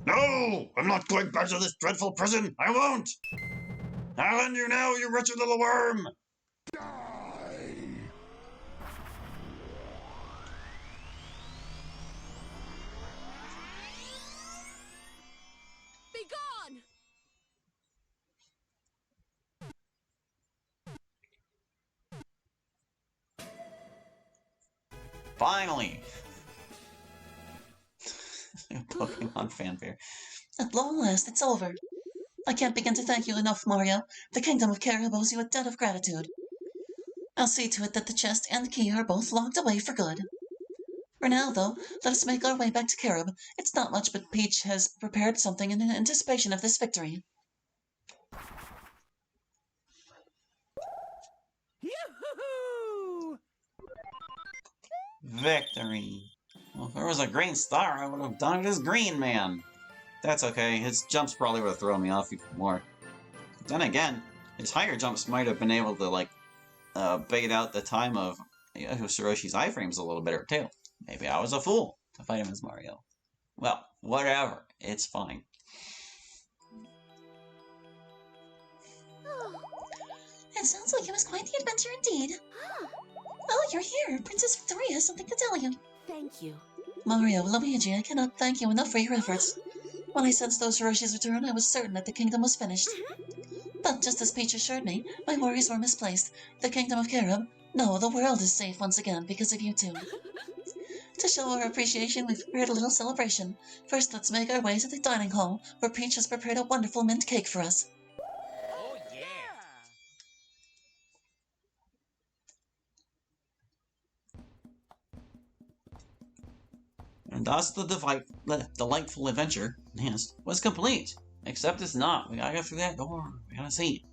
No! I'm not going back to this dreadful prison! I won't! I'll end you now, you wretched little worm! Be gone! Finally! Pokemon fanfare. At long last, it's over. I can't begin to thank you enough, Mario. The Kingdom of Carib owes you a debt of gratitude. I'll see to it that the chest and the key are both locked away for good. For now, though, let us make our way back to Carib. It's not much, but Peach has prepared something in anticipation of this victory. Yoo-hoo-hoo! Victory. Well, if there was a green star, I would have done it as Green Man. That's okay, his jumps probably would have thrown me off even more. But then again, his higher jumps might have been able to, like, bait out the time of Saroshi's iframes a little better, too. Maybe I was a fool to fight him as Mario. Well, whatever. It's fine. It sounds like it was quite the adventure indeed. Oh, you're here. Princess Victoria has something to tell you. Thank you. Mario, Luigi, I cannot thank you enough for your efforts. When I sensed Hiroshi's return, I was certain that the kingdom was finished. But just as Peach assured me, my worries were misplaced. The Kingdom of Carib, no, the world is safe once again because of you two. To show our appreciation, we've prepared a little celebration. First, let's make our way to the dining hall, where Peach has prepared a wonderful mint cake for us. Oh, yeah! And thus the delightful adventure, yes, was complete. Except it's not. We gotta go through that door. We gotta see.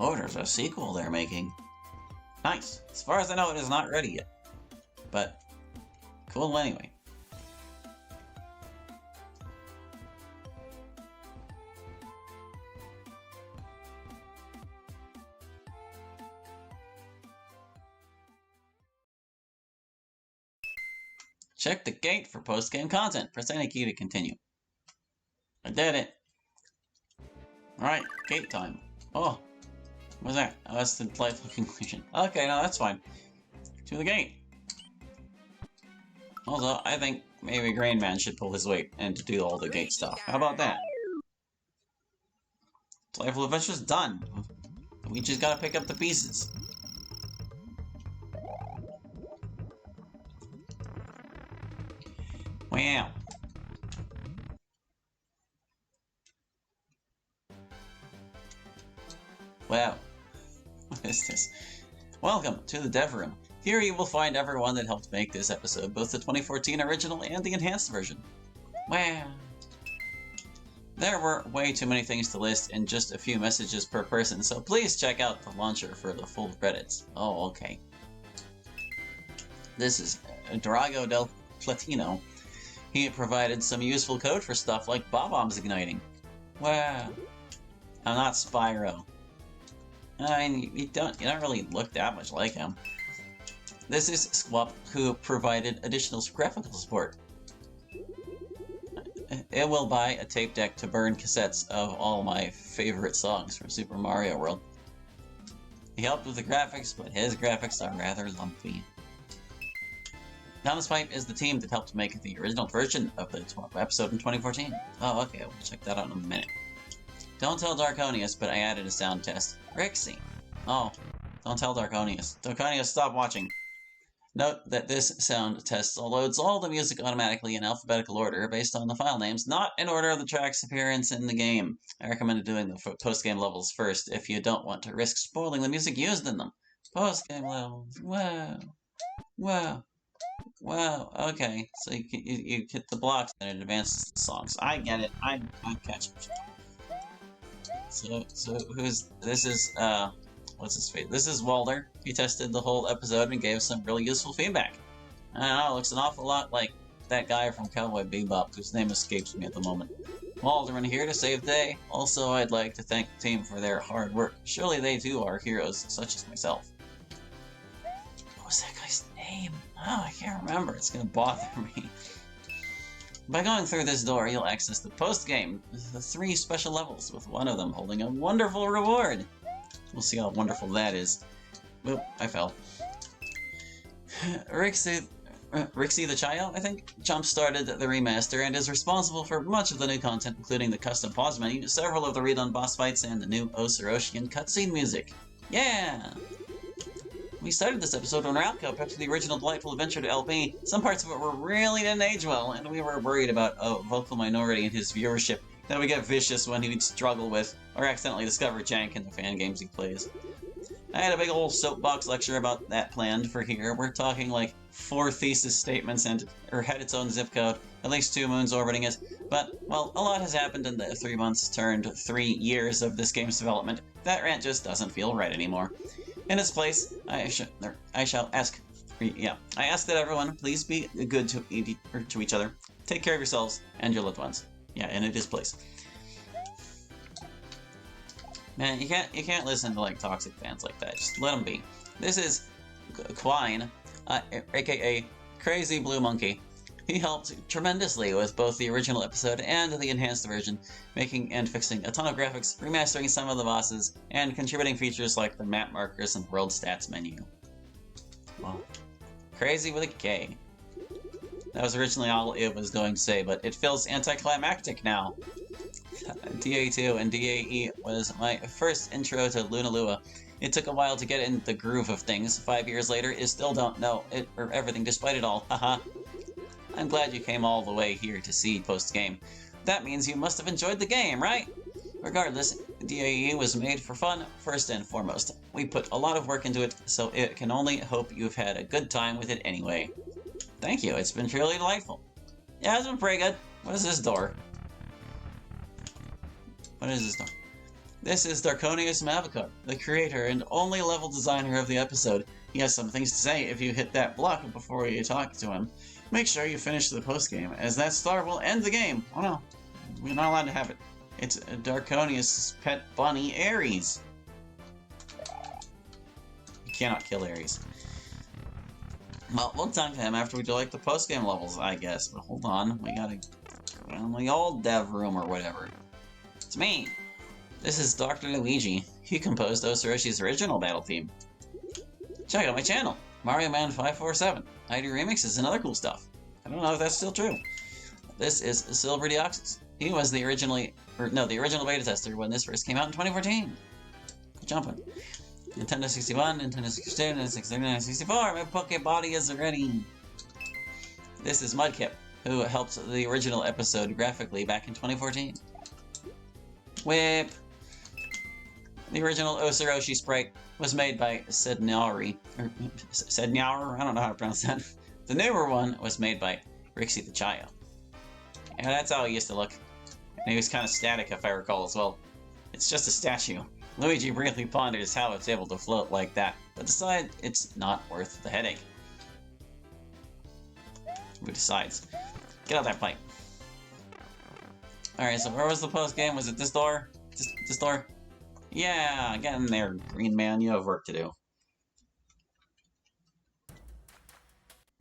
Oh, there's a sequel they're making. Nice. As far as I know, it is not ready yet. But, cool anyway. Check the gate for post-game content. Press any key to continue. I did it. Alright, gate time. Oh, what's that? Oh, that's the delightful conclusion. Okay, no, that's fine. To the gate. Also, I think maybe Grain Man should pull his weight and to do all the gate stuff. How about that? Delightful adventure's done. We just gotta pick up the pieces. Wow. Wow. What is this? Welcome to the Dev Room. Here you will find everyone that helped make this episode, both the 2014 original and the enhanced version. Wow. There were way too many things to list and just a few messages per person, so please check out the launcher for the full credits. Oh, okay. This is Drago del Platino. He provided some useful code for stuff like Bob-Bombs igniting. Wow. I'm not Spyro. I mean, you don't really look that much like him. This is Squap, who provided additional graphical support. It will buy a tape deck to burn cassettes of all my favorite songs from Super Mario World. He helped with the graphics, but his graphics are rather lumpy. Thomas Pipe is the team that helped make the original version of the episode in 2014. Oh, okay, we'll check that out in a minute. Don't tell Darkonius, but I added a sound test. Rixie. Oh, don't tell Darkonius. Darkonius, stop watching. Note that this sound test loads all the music automatically in alphabetical order based on the file names, not in order of the track's appearance in the game. I recommend doing the post-game levels first if you don't want to risk spoiling the music used in them. Post-game levels. Wow. Wow. Wow. Okay. So you hit the blocks and it advances the songs. I get it. I'm catching. So this is what's his face? This is Walder. He tested the whole episode and gave some really useful feedback. I don't know, it looks an awful lot like that guy from Cowboy Bebop, whose name escapes me at the moment. Walderman here to save the day. Also, I'd like to thank the team for their hard work. Surely they too are heroes, such as myself. What was that guy's name? Oh, I can't remember. It's gonna bother me. By going through this door, you'll access the post-game, the 3 special levels, with one of them holding a wonderful reward. We'll see how wonderful that is. Oop, I fell. Rixie the Child, I think, jump-started the remaster and is responsible for much of the new content, including the custom pause menu, several of the redone boss fights, and the new Osiroshian cutscene music. Yeah! We started this episode on Route Cup after the original delightful adventure to LP. Some parts of it really didn't age well, and we were worried about a vocal minority in his viewership that would get vicious when he'd struggle with, or accidentally discover jank in the fan games he plays. I had a big old soapbox lecture about that planned for here. We're talking like 4 thesis statements and had its own zip code, at least 2 moons orbiting it. But, well, a lot has happened in the 3 months turned 3 years of this game's development. That rant just doesn't feel right anymore. In its place, I shall ask. Yeah, I ask that everyone please be good to each other. Take care of yourselves and your loved ones. Yeah, and it is place. Man, you can't listen to like toxic fans like that. Just let them be. This is Quine, aka Crazy Blue Monkey. He helped tremendously with both the original episode and the enhanced version, making and fixing a ton of graphics, remastering some of the bosses, and contributing features like the map markers and world stats menu. Well, Crazy with a K. That was originally all it was going to say, but it feels anticlimactic now. DA2 and DAE was my first intro to Lunalua. It took a while to get in the groove of things. 5 years later, I still don't know it or everything despite it all. Haha. I'm glad you came all the way here to see post-game. That means you must have enjoyed the game, right? Regardless, DAE was made for fun, first and foremost. We put a lot of work into it, so it can only hope you've had a good time with it anyway. Thank you, it's been truly delightful. Yeah, it's been pretty good. What is this door? What is this door? This is Darkonius Mavica, the creator and only level designer of the episode. He has some things to say if you hit that block before you talk to him. Make sure you finish the post-game, as that star will end the game. Oh no, we're not allowed to have it. It's Darkonius' pet bunny, Ares. You cannot kill Ares. Well, we'll talk to him after we do like the post-game levels, I guess. But hold on, we gotta go in the old dev room or whatever. It's me. This is Dr. Luigi. He composed Osiroshi's original battle theme. Check out my channel, Mario Man 547. I do remixes and other cool stuff. I don't know if that's still true. This is Silver Deoxys. He was the original beta tester when this first came out in 2014. Good jumping. Nintendo 61, Nintendo 62, Nintendo 63, Nintendo 64. My Poke Body is ready. This is Mudkip, who helped the original episode graphically back in 2014. Whip. The original Osiroshi sprite was made by Sednauri. Sednaur? I don't know how to pronounce that. The newer one was made by Rixie the Child. And that's how he used to look. And he was kind of static, if I recall as well. It's just a statue. Luigi briefly ponders how it's able to float like that, but decides it's not worth the headache. Who decides? Get out that pipe. Alright, so where was the post game? Was it this door? This door? Yeah, get in there, Green Man. You have work to do.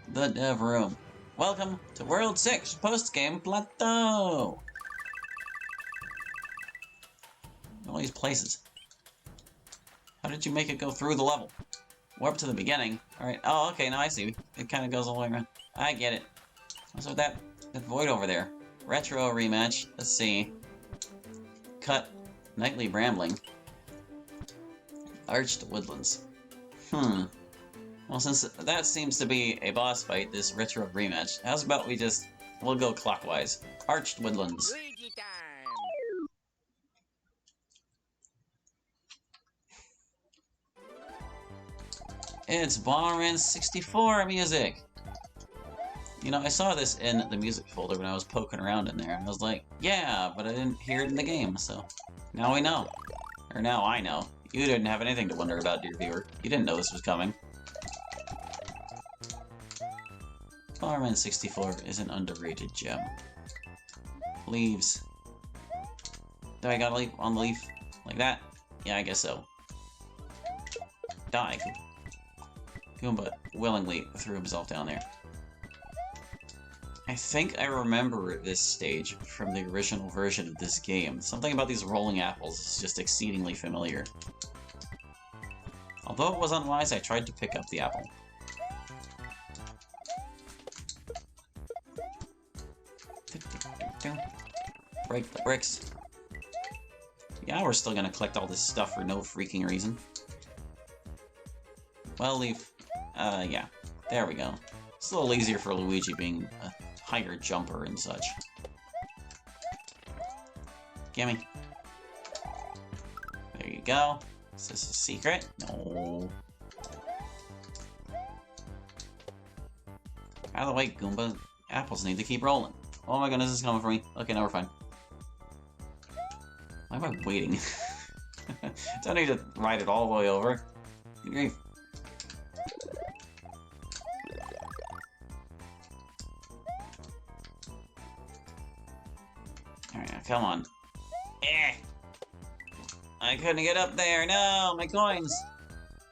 The Dev Room. Welcome to World 6 Post-Game Plateau! All these places. How did you make it go through the level? Warp to the beginning. Alright. Oh, okay, now I see. It kind of goes all the way around. I get it. What's with that void over there? Retro rematch. Let's see. Cut. Nightly Brambling. Arched Woodlands. Well, since that seems to be a boss fight, this retro rematch, how's about we'll go clockwise. Arched Woodlands. Luigi time. It's Bomberman 64 music! You know, I saw this in the music folder when I was poking around in there, and I was like, yeah, but I didn't hear it in the game, so now we know. Or now I know. You didn't have anything to wonder about, dear viewer. You didn't know this was coming. Bomberman 64 is an underrated gem. Leaves. Do I gotta leap on the leaf? Like that? Yeah, I guess so. Die. Goomba willingly threw himself down there. I think I remember this stage from the original version of this game. Something about these rolling apples is just exceedingly familiar. Although it was unwise, I tried to pick up the apple. Break the bricks. Yeah, we're still gonna collect all this stuff for no freaking reason. Well, leave. Yeah. There we go. It's a little easier for Luigi being a higher jumper and such. Gimme. There you go. Is this a secret? No. Out of the way, Goomba. Apples need to keep rolling. Oh my goodness, this is coming for me. Okay, now we're fine. Why am I waiting? Don't need to ride it all the way over. Good grief. Alright, now come on. Eh! I couldn't get up there! No! My coins!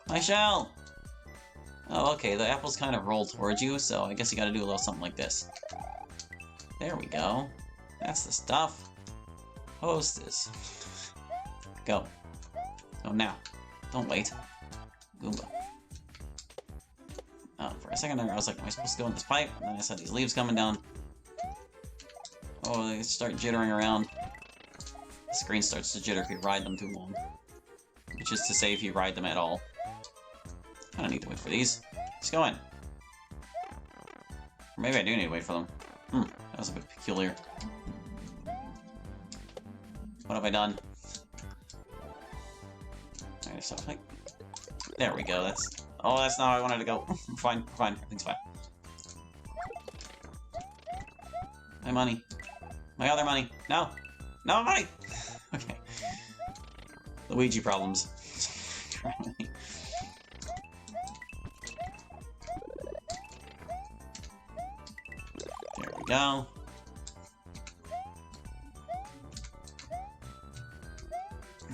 My shell! Oh, okay, the apples kind of roll towards you, so I guess you gotta do a little something like this. There we go. That's the stuff. Post this. Go. Go now. Don't wait. Goomba. Oh, for a second there, I was like, am I supposed to go in this pipe? And then I saw these leaves coming down. Oh, they start jittering around. The screen starts to jitter if you ride them too long. Which is to say, if you ride them at all. I don't need to wait for these. Just go in. Or maybe I do need to wait for them. That was a bit peculiar. What have I done? Alright, so like... There we go, that's... Oh, that's not how I wanted to go. Fine, fine, everything's fine. My money. My other money. No! No money! Okay. Luigi problems. There we go.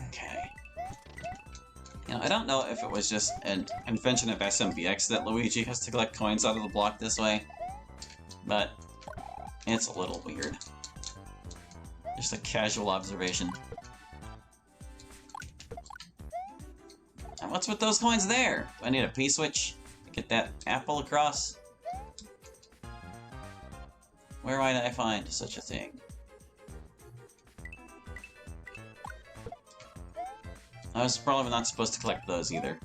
Okay. You know, I don't know if it was just an invention of SMBX that Luigi has to collect coins out of the block this way, but it's a little weird. Just a casual observation. And what's with those coins there? Do I need a P-switch to get that apple across? Where might I find such a thing? I was probably not supposed to collect those either.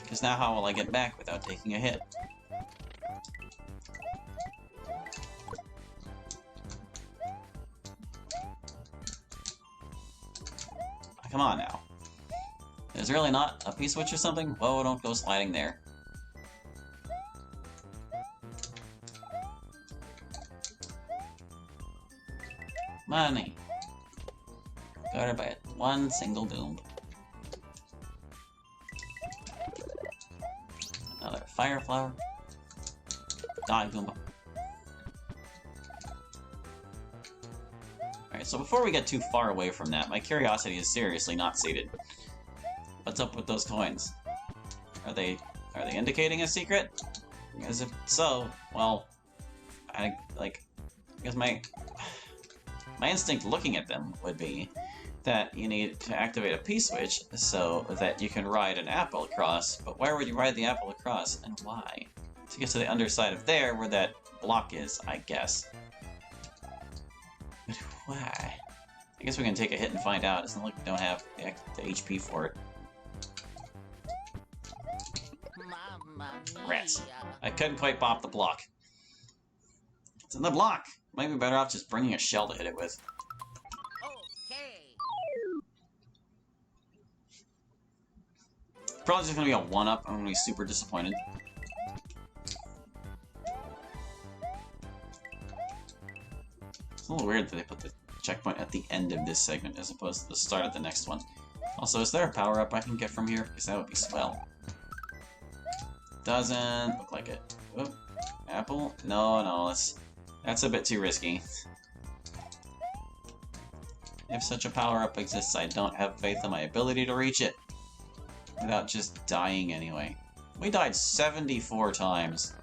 Because now how will I get back without taking a hit? Come on now. There's really not a P-switch or something? Whoa, don't go sliding there. Money. Guarded by one single doom. Another fire flower. Die, Goomba. Alright, Alright, so before we get too far away from that, my curiosity is seriously not sated. What's up with those coins? Are they indicating a secret? Because if so, well, I guess my instinct looking at them would be that you need to activate a P-switch so that you can ride an apple across, but where would you ride the apple across, and why? To get to the underside of there, where that block is, I guess. But why? I guess we can take a hit and find out. It's not like we don't have the HP for it. Rats. I couldn't quite pop the block. It's in the block! Might be better off just bringing a shell to hit it with. Okay. Probably just gonna be a 1-up. I'm gonna be super disappointed. It's a little weird that they put the checkpoint at the end of this segment as opposed to the start of the next one. Also, is there a power-up I can get from here? Because that would be swell. Doesn't look like it. Oop. Apple? No, that's a bit too risky. If such a power-up exists, I don't have faith in my ability to reach it. Without just dying anyway. We died 74 times.